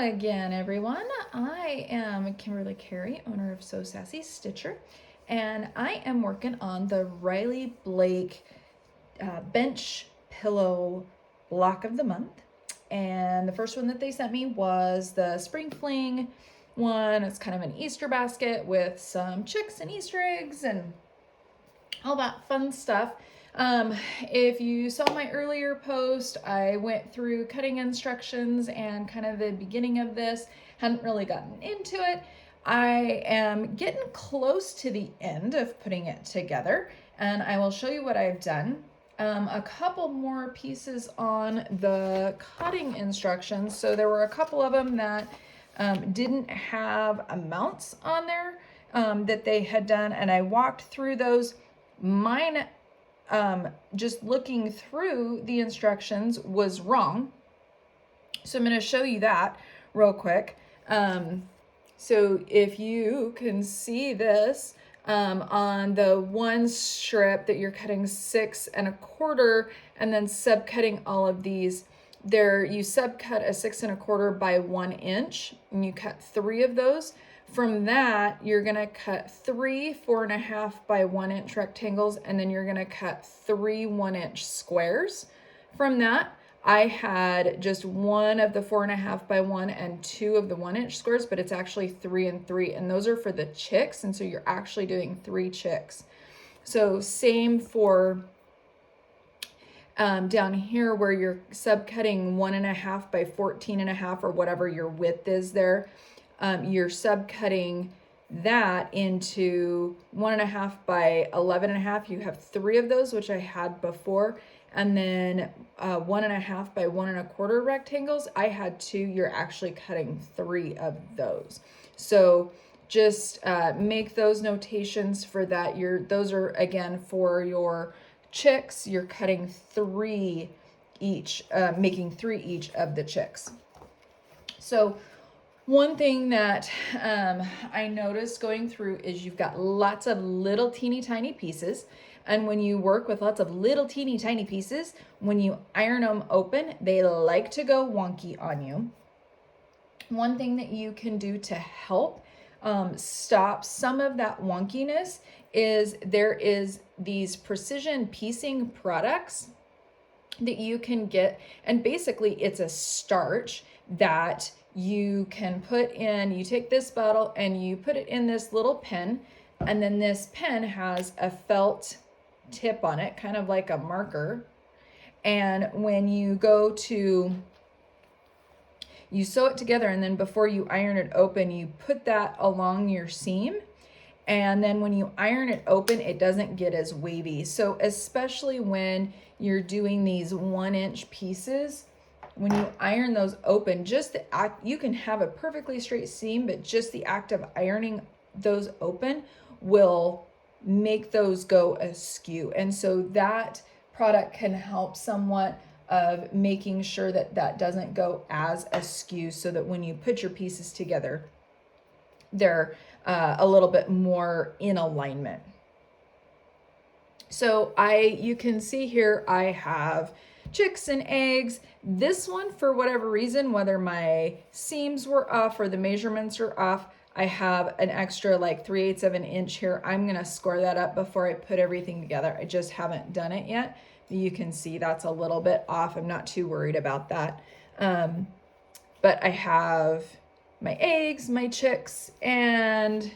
again, everyone. I am Kimberly Carey, owner of So Sassy Stitcher, and I am working on the Riley Blake bench pillow block of the month. And the first one that they sent me was the Spring Fling one. It's kind of an Easter basket with some chicks and Easter eggs and all that fun stuff. If you saw my earlier post, I went through cutting instructions and kind of the beginning of this. Hadn't really gotten into it. I am getting close to the end of putting it together, and I will show you what I've done. A couple more pieces on the cutting instructions. So there were a couple of them that didn't have amounts on there that they had done, and I walked through those. Mine, just looking through the instructions, was wrong. So I'm going to show you that real quick. So if you can see this, on the one strip that you're cutting 6 1/4 and then subcutting all of these, there you subcut a 6 1/4 by 1 inch, and you cut 3 of those. From that, you're gonna cut 3 4.5 by 1 inch rectangles, and then you're gonna cut 3 1 inch squares. From that, I had just 1 of the 4.5 by 1 and 2 of the 1 inch squares, but it's actually 3 and 3, and those are for the chicks, and so you're actually doing 3 chicks. So same for down here where you're subcutting 1.5 by 14.5 or whatever your width is there. You're subcutting that into 1.5 by 11.5. You have 3 of those, which I had before, and then 1.5 by 1 1/4 rectangles. I had 2. You're actually cutting 3 of those. So just make those notations for that. Those are again for your chicks. You're cutting 3 each, making 3 each of the chicks. So one thing that I noticed going through is you've got lots of little teeny tiny pieces. And when you work with lots of little teeny tiny pieces, when you iron them open, they like to go wonky on you. One thing that you can do to help stop some of that wonkiness is there is these precision piecing products that you can get. And basically it's a starch that you can put in. You take this bottle and you put it in this little pen, and then this pen has a felt tip on it, kind of like a marker. And when you go to, you sew it together, and then before you iron it open, you put that along your seam. And then when you iron it open, it doesn't get as wavy. So especially when you're doing these 1 inch pieces, when you iron those open, just the act, you can have a perfectly straight seam, but just the act of ironing those open will make those go askew. And so that product can help somewhat of making sure that that doesn't go as askew, so that when you put your pieces together, they're a little bit more in alignment. So you can see here, I have chicks and eggs. This one, for whatever reason, whether my seams were off or the measurements are off, I have an extra like 3/8 of an inch here. I'm gonna score that up before I put everything together. I just haven't done it yet. You can see that's a little bit off. I'm not too worried about that. But I have my eggs, my chicks, and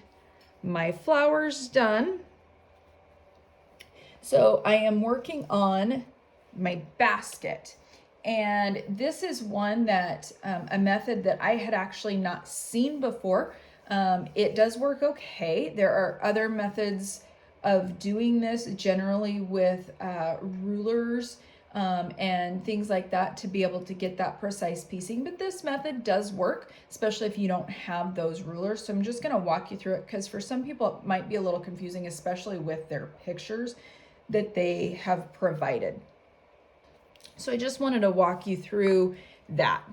my flowers done. So I am working on my basket. And this is one that, a method that I had actually not seen before. It does work okay. There are other methods of doing this, generally with rulers and things like that, to be able to get that precise piecing. But this method does work, especially if you don't have those rulers. So I'm just gonna walk you through it, because for some people it might be a little confusing, especially with their pictures that they have provided. So I just wanted to walk you through that.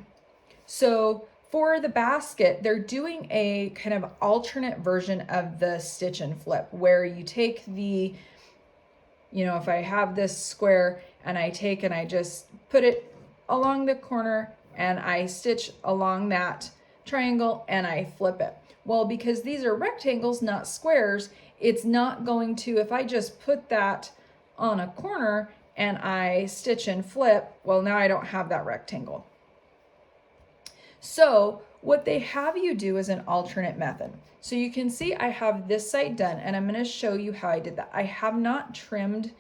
So for the basket, they're doing a kind of alternate version of the stitch and flip, where you take the, if I have this square and I take and I just put it along the corner and I stitch along that triangle, and I flip it. Well, because these are rectangles, not squares, it's not going to, if I just put that on a corner and I stitch and flip, well, now I don't have that rectangle. So what they have you do is an alternate method. So you can see I have this side done, and I'm going to show you how I did that. I have not trimmed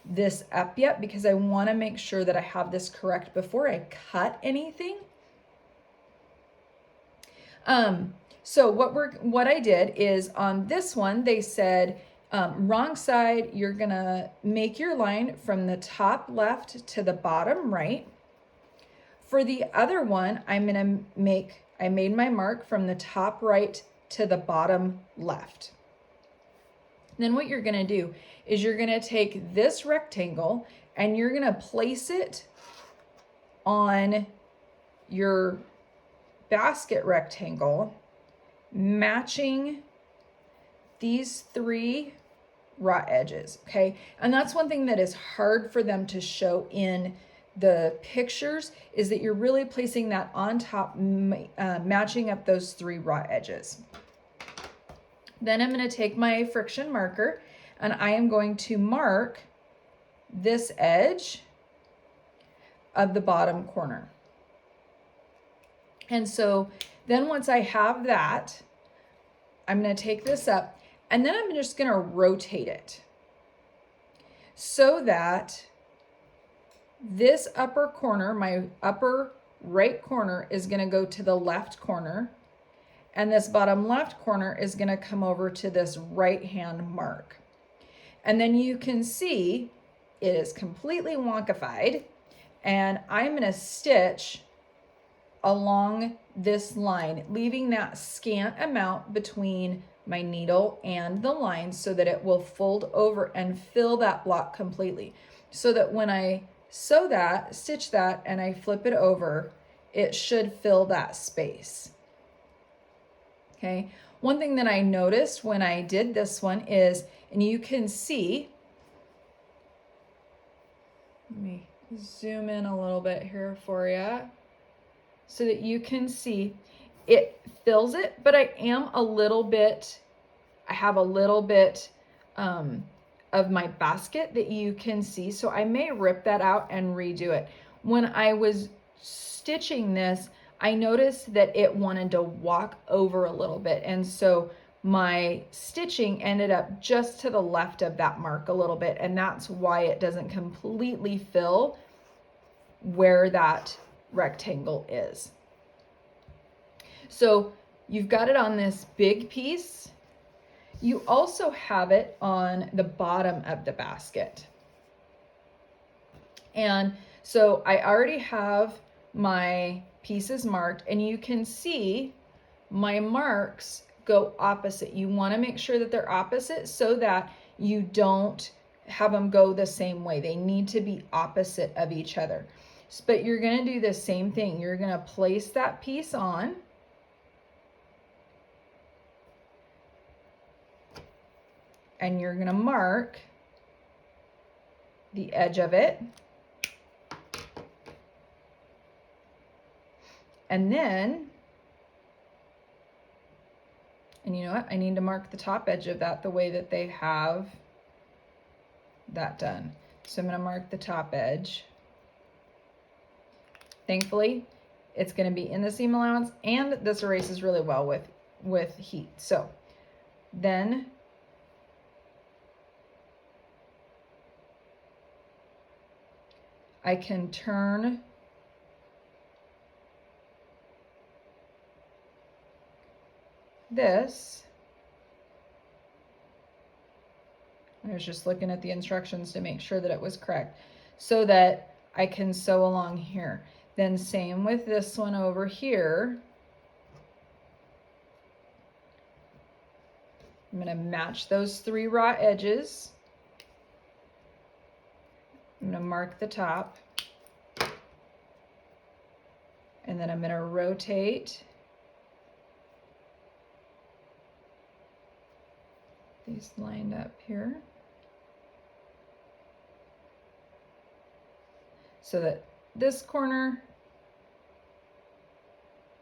this up yet because I want to make sure that I have this correct before I cut anything. So what I did is on this one, they said, wrong side, you're gonna make your line from the top left to the bottom right. For the other one, I made my mark from the top right to the bottom left. Then what you're gonna do is you're gonna take this rectangle and you're gonna place it on your basket rectangle, matching these 3 raw edges, okay? And that's one thing that is hard for them to show in the pictures, is that you're really placing that on top, matching up those 3 raw edges. Then I'm going to take my friction marker and I am going to mark this edge of the bottom corner. And so then once I have that, I'm going to take this up and then I'm just going to rotate it so that this upper corner, my upper right corner, is going to go to the left corner, and this bottom left corner is going to come over to this right hand mark. And then you can see it is completely wonkified, and I'm going to stitch along this line, leaving that scant amount between my needle and the line so that it will fold over and fill that block completely. So that when I sew that, stitch that, and I flip it over, it should fill that space. Okay. One thing that I noticed when I did this one is, and you can see, let me zoom in a little bit here for you so that you can see it fills it, but I have a little bit of my basket that you can see. So I may rip that out and redo it. When I was stitching this, I noticed that it wanted to walk over a little bit. And so my stitching ended up just to the left of that mark a little bit. And that's why it doesn't completely fill where that rectangle is. So you've got it on this big piece. You also have it on the bottom of the basket. And so I already have my pieces marked, and you can see my marks go opposite. You want to make sure that they're opposite so that you don't have them go the same way. They need to be opposite of each other. But you're going to do the same thing. You're going to place that piece on. And you're going to mark the edge of it. And then, and you know what? I need to mark the top edge of that the way that they have that done. So I'm going to mark the top edge. Thankfully, it's going to be in the seam allowance, and this erases really well with heat. So then I can turn this. I was just looking at the instructions to make sure that it was correct so that I can sew along here. Then same with this one over here. I'm going to match those 3 raw edges. I'm going to mark the top. And then I'm going to rotate these lined up here so that this corner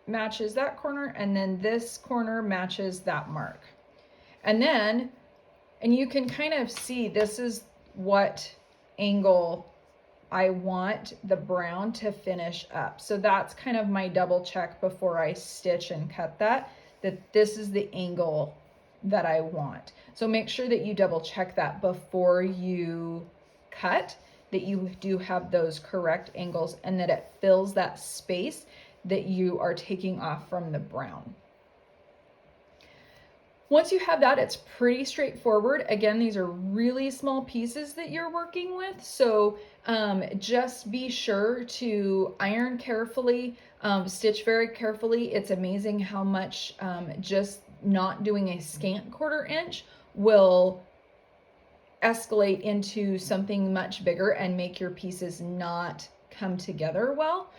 matches that corner, and then this corner matches that mark. And then, and you can kind of see this is what angle I want the brown to finish up. So that's kind of my double check before I stitch and cut that this is the angle that I want. So make sure that you double check that before you cut, that you do have those correct angles and that it fills that space that you are taking off from the brown. Once you have that, it's pretty straightforward. Again, these are really small pieces that you're working with, so just be sure to iron carefully, stitch very carefully. It's amazing how much just not doing a scant 1/4 inch will escalate into something much bigger and make your pieces not come together well.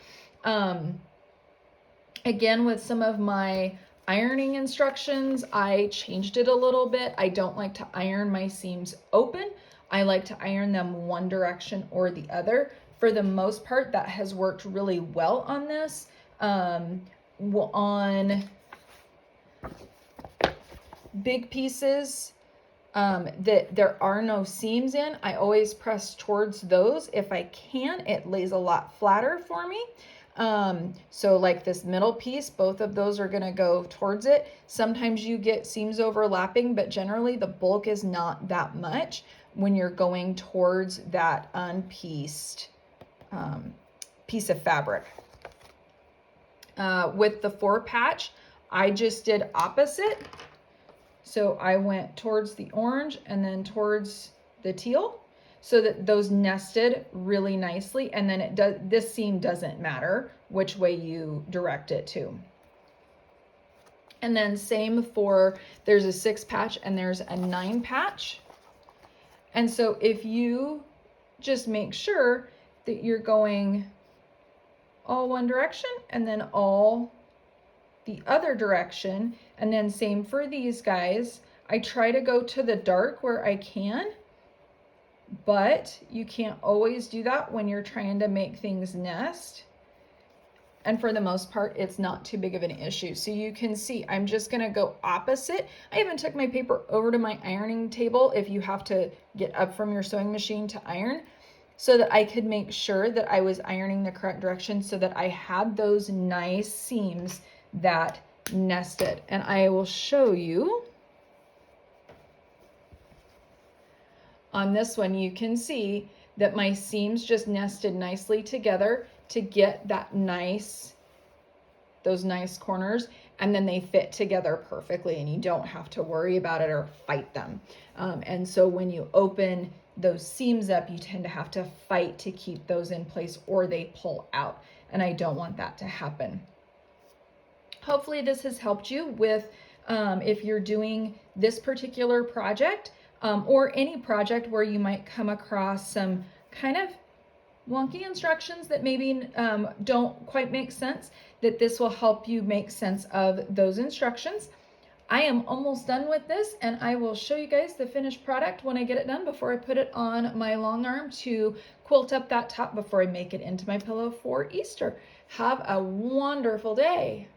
Again, with some of my ironing instructions, I changed it a little bit. I don't like to iron my seams open. I like to iron them one direction or the other. For the most part, that has worked really well on this. On big pieces that there are no seams in, I always press towards those. If I can, it lays a lot flatter for me. So like this middle piece, both of those are going to go towards it. Sometimes you get seams overlapping, but generally the bulk is not that much when you're going towards that unpieced piece of fabric. With the 4 patch, I just did opposite. So I went towards the orange and then towards the teal, so that those nested really nicely, and then it does, this seam doesn't matter which way you direct it to. And then same for, there's a 6 patch and there's a 9 patch. And so if you just make sure that you're going all one direction and then all the other direction, and then same for these guys, I try to go to the dark where I can, but you can't always do that when you're trying to make things nest. And for the most part, it's not too big of an issue. So you can see, I'm just gonna go opposite. I even took my paper over to my ironing table if you have to get up from your sewing machine to iron, so that I could make sure that I was ironing the correct direction so that I had those nice seams that nested. And I will show you. On this one, you can see that my seams just nested nicely together to get that nice, those nice corners, and then they fit together perfectly and you don't have to worry about it or fight them. And so when you open those seams up, you tend to have to fight to keep those in place or they pull out. And I don't want that to happen. Hopefully this has helped you with if you're doing this particular project, or any project where you might come across some kind of wonky instructions that maybe don't quite make sense, that this will help you make sense of those instructions. I am almost done with this, and I will show you guys the finished product when I get it done before I put it on my long arm to quilt up that top before I make it into my pillow for Easter. Have a wonderful day.